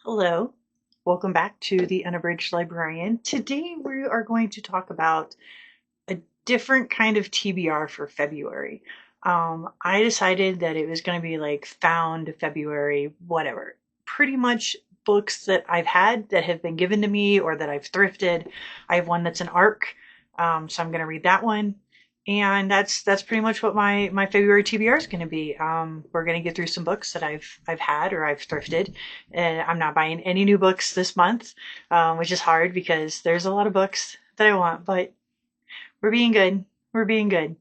Hello, welcome back to the Unabridged Librarian. Today we are going to talk about a different kind of TBR for February. I decided that it was going to be like found February, whatever. Pretty much books that I've had that have been given to me or that I've thrifted. I have one that's an ARC, so I'm going to read that one. And that's pretty much what my February TBR is going to be. We're going to get through some books that I've had or I've thrifted, and I'm not buying any new books this month, which is hard because there's a lot of books that I want, but we're being good. We're being good.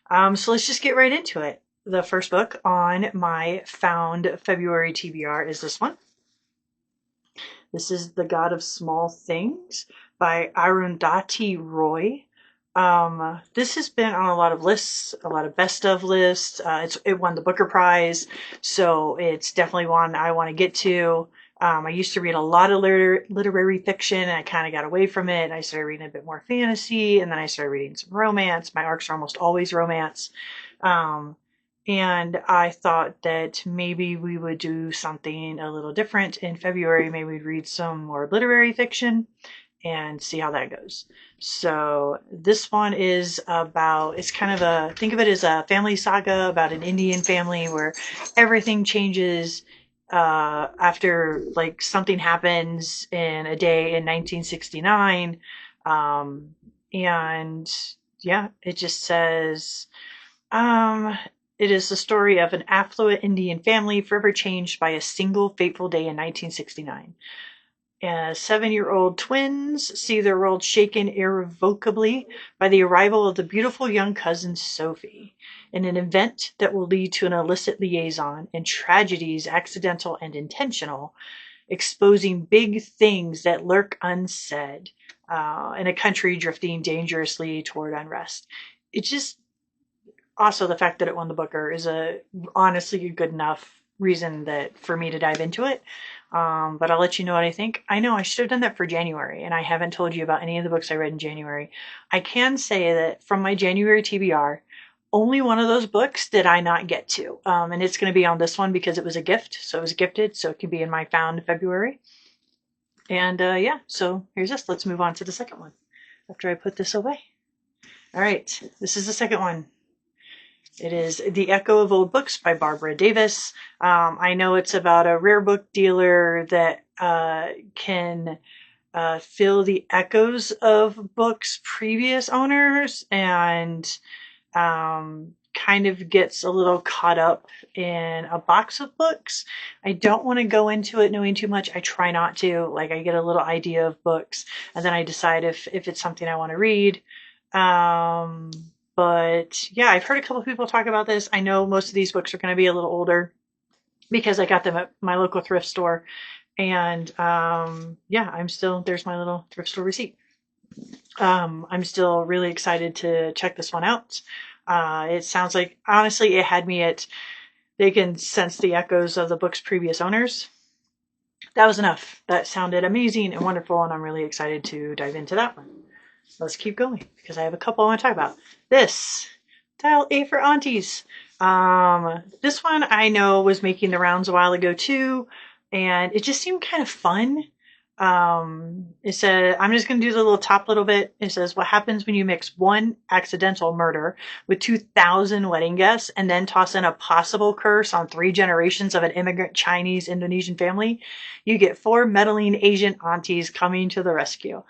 So let's just get right into it. The first book on my found February TBR is this one. This is The God of Small Things by Arundhati Roy. This has been on a lot of lists, a lot of best of lists. It won the Booker Prize, so it's definitely one I want to get to. I used to read a lot of literary fiction, and I kind of got away from it. I started reading a bit more fantasy, and then I started reading some romance. My arcs are almost always romance. Um, and I thought that maybe we would do something a little different in February. Maybe we'd read some more literary fiction and see how that goes. So this one is about, it's kind of think of it as a family saga about an Indian family where everything changes after like something happens in a day in 1969. And yeah, it just says, it is the story of an affluent Indian family forever changed by a single fateful day in 1969. 7-year-old twins see their world shaken irrevocably by the arrival of the beautiful young cousin Sophie, in an event that will lead to an illicit liaison and tragedies accidental and intentional, exposing big things that lurk unsaid in a country drifting dangerously toward unrest. It just also the fact that it won the Booker is honestly a good enough reason that for me to dive into it. But I'll let you know what I think. I know I should have done that for January, and I haven't told you about any of the books I read in January. I can say that from my January TBR, only one of those books did I not get to. And it's going to be on this one because it was a gift. So it was gifted, so it can be in my found February. And yeah, so here's this. Let's move on to the second one after I put this away. All right, this is the second one. It is The Echo of Old Books by Barbara Davis. I know it's about a rare book dealer that can feel the echoes of books' previous owners and kind of gets a little caught up in a box of books. I don't want to go into it knowing too much. I try not to. Like, I get a little idea of books, and then I decide if it's something I want to read. But yeah, I've heard a couple of people talk about this. I know most of these books are going to be a little older because I got them at my local thrift store. And yeah, there's my little thrift store receipt. I'm still really excited to check this one out. It sounds like, honestly, it had me at, they can sense the echoes of the book's previous owners. That was enough. That sounded amazing and wonderful, and I'm really excited to dive into that one. Let's keep going because I have a couple I want to talk about. This, Dial A for Aunties. This one I know was making the rounds a while ago too, and it just seemed kind of fun. It said, I'm just going to do the top little bit. It says, what happens when you mix one accidental murder with 2,000 wedding guests and then toss in a possible curse on 3 generations of an immigrant Chinese Indonesian family? You get 4 meddling Asian aunties coming to the rescue.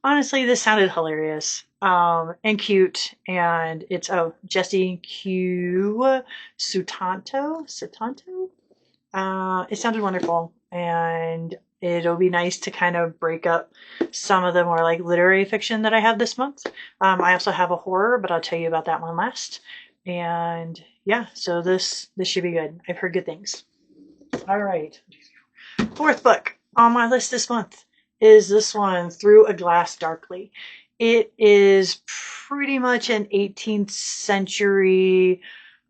Honestly, this sounded hilarious and cute. And it's, Jessie Q. Sutanto? It sounded wonderful. And it'll be nice to kind of break up some of the more like literary fiction that I have this month. I also have a horror, but I'll tell you about that one last. And yeah, so this should be good. I've heard good things. All right. Fourth book on my list this month is this one, Through a Glass Darkly. It is pretty much an 18th century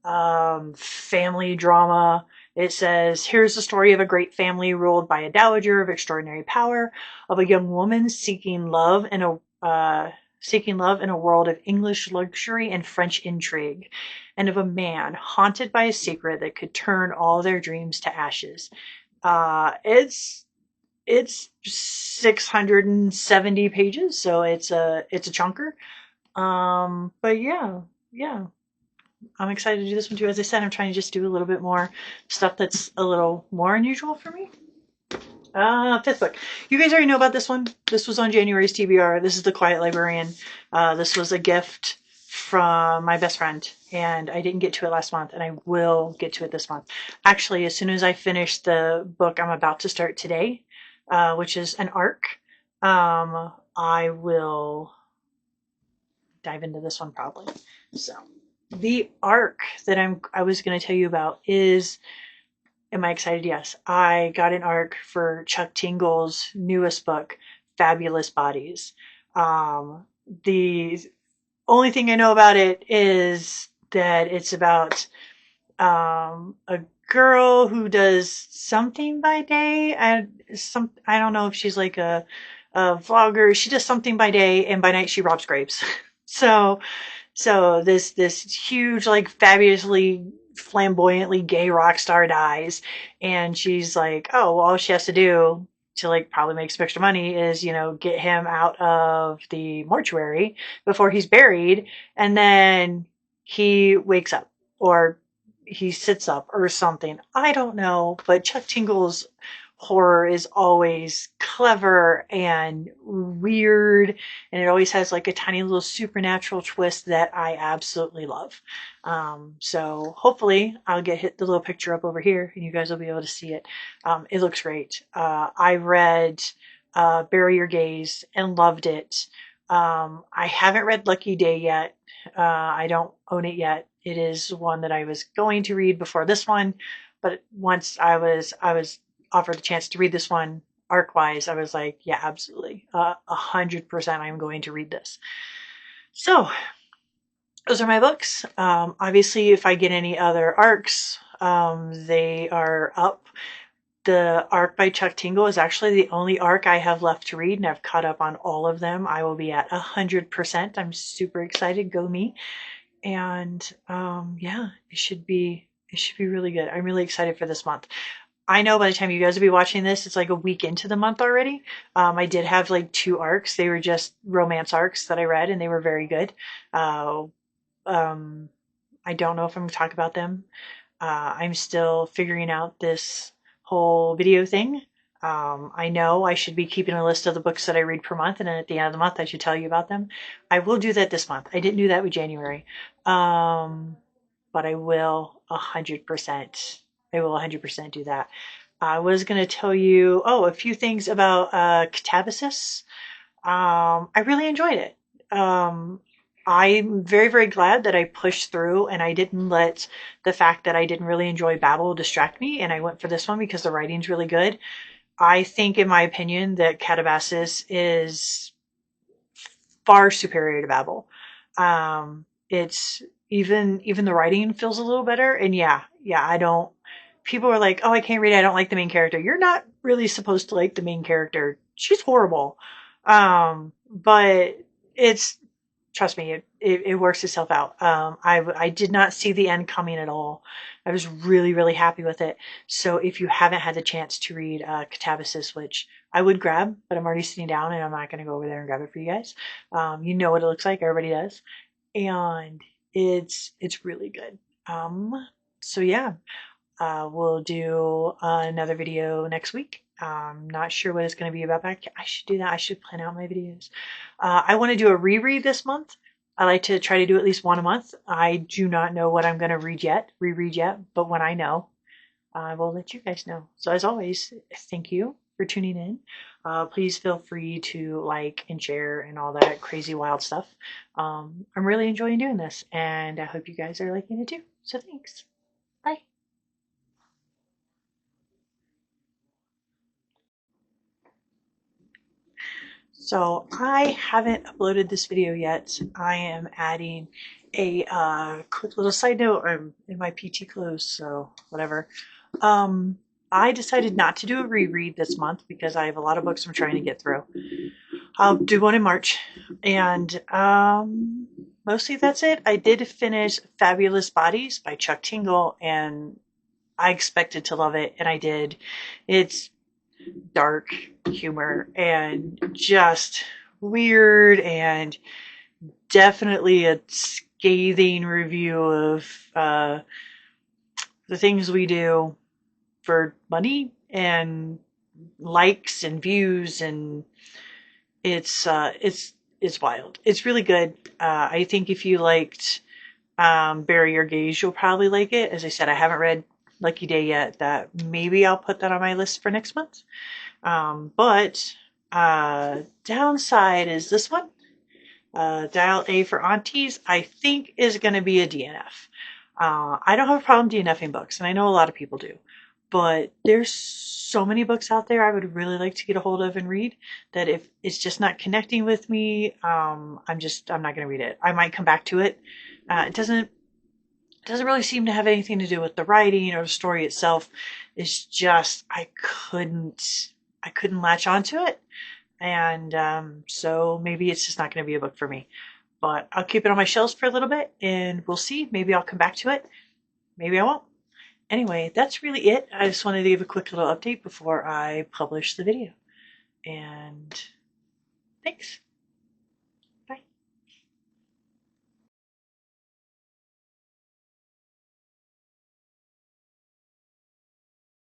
family drama. It says, here's the story of a great family ruled by a dowager of extraordinary power, of a young woman seeking love in a world of English luxury and French intrigue, and of a man haunted by a secret that could turn all their dreams to ashes. It's It's 670 pages, so it's a chunker. But yeah, yeah, I'm excited to do this one too. As I said, I'm trying to just do a little bit more stuff that's a little more unusual for me. Fifth book. You guys already know about this one. This was on January's TBR. This is The Quiet Librarian. This was a gift from my best friend, and I didn't get to it last month, and I will get to it this month. Actually, as soon as I finish the book I'm about to start today, which is an arc, I will dive into this one probably. So, the arc that I was going to tell you about is, am I excited? Yes. I got an arc for Chuck Tingle's newest book, Fabulous Bodies. Um, the only thing I know about it is that it's about a girl who does something by day. I don't know if she's like a vlogger. She does something by day, and by night she robs grapes. so this huge, like, fabulously flamboyantly gay rock star dies, and she's like, oh, well, all she has to do to, like, probably make some extra money is, get him out of the mortuary before he's buried, and then he wakes up, or he sits up or something. I don't know, but Chuck Tingle's horror is always clever and weird, and it always has like a tiny little supernatural twist that I absolutely love. So hopefully I'll get hit the little picture up over here and you guys will be able to see it. It looks great. I read Bury Your Gaze and loved it. I haven't read Lucky Day yet. I don't own it yet. It is one that I was going to read before this one, but once I was offered the chance to read this one arc wise, I was like, yeah, absolutely, 100%, I'm going to read this. So those are my books. Obviously, if I get any other arcs, they are up. The arc by Chuck Tingle is actually the only arc I have left to read, and I've caught up on all of them. I will be at 100%. I'm super excited. Go me. And yeah, it should be really good. I'm really excited for this month. I know by the time you guys will be watching this, it's like a week into the month already. I did have like two arcs. They were just romance arcs that I read, and they were very good. Uh, um, I don't know if I'm going to talk about them. I'm still figuring out this whole video thing. I know I should be keeping a list of the books that I read per month, and then at the end of the month, I should tell you about them. I will do that this month. I didn't do that with January, but I will 100%. I will 100% do that. I was going to tell you, a few things about Catabasis. I really enjoyed it. I'm very, very glad that I pushed through and I didn't let the fact that I didn't really enjoy Babel distract me, and I went for this one because the writing's really good. I think, in my opinion, that Catabasis is far superior to Babel. It's even the writing feels a little better, and yeah, I don't. People are like, "Oh, I can't read. I don't like the main character." You're not really supposed to like the main character. She's horrible, but it's, trust me, it works itself out. I did not see the end coming at all. I was really, really happy with it. So if you haven't had the chance to read Catabasis, which I would grab, but I'm already sitting down and I'm not going to go over there and grab it for you guys. You know what it looks like. Everybody does. And it's really good. So yeah, we'll do another video next week. Not sure what it's going to be about. I should do that. I should plan out my videos. I want to do a reread this month. I like to try to do at least one a month. I do not know what I'm going to reread yet, but when I know, I will let you guys know. So as always, thank you for tuning in. Please feel free to like and share and all that crazy wild stuff. I'm really enjoying doing this, and I hope you guys are liking it too. So thanks. Bye. So I haven't uploaded this video yet. I am adding a quick little side note. I'm in my PT clothes, so whatever. I decided not to do a reread this month because I have a lot of books I'm trying to get through. I'll do one in March, and mostly that's it. I did finish Fabulous Bodies by Chuck Tingle, and I expected to love it, and I did. It's dark humor and just weird, and definitely a scathing review of the things we do for money and likes and views, and it's wild. It's really good. I think if you liked Bury Your Gaze, you'll probably like it. As I said, I haven't read Lucky Day yet. That maybe I'll put that on my list for next month. But downside is this one. Dial A for Aunties, I think, is going to be a DNF. I don't have a problem DNFing books, and I know a lot of people do. But there's so many books out there I would really like to get a hold of and read, that if it's just not connecting with me, I'm not going to read it. I might come back to it. It doesn't really seem to have anything to do with the writing or the story itself. It's just I couldn't latch onto it, and so maybe it's just not going to be a book for me. But I'll keep it on my shelves for a little bit, and we'll see. Maybe I'll come back to it. Maybe I won't. Anyway, that's really it. I just wanted to give a quick little update before I publish the video. And thanks.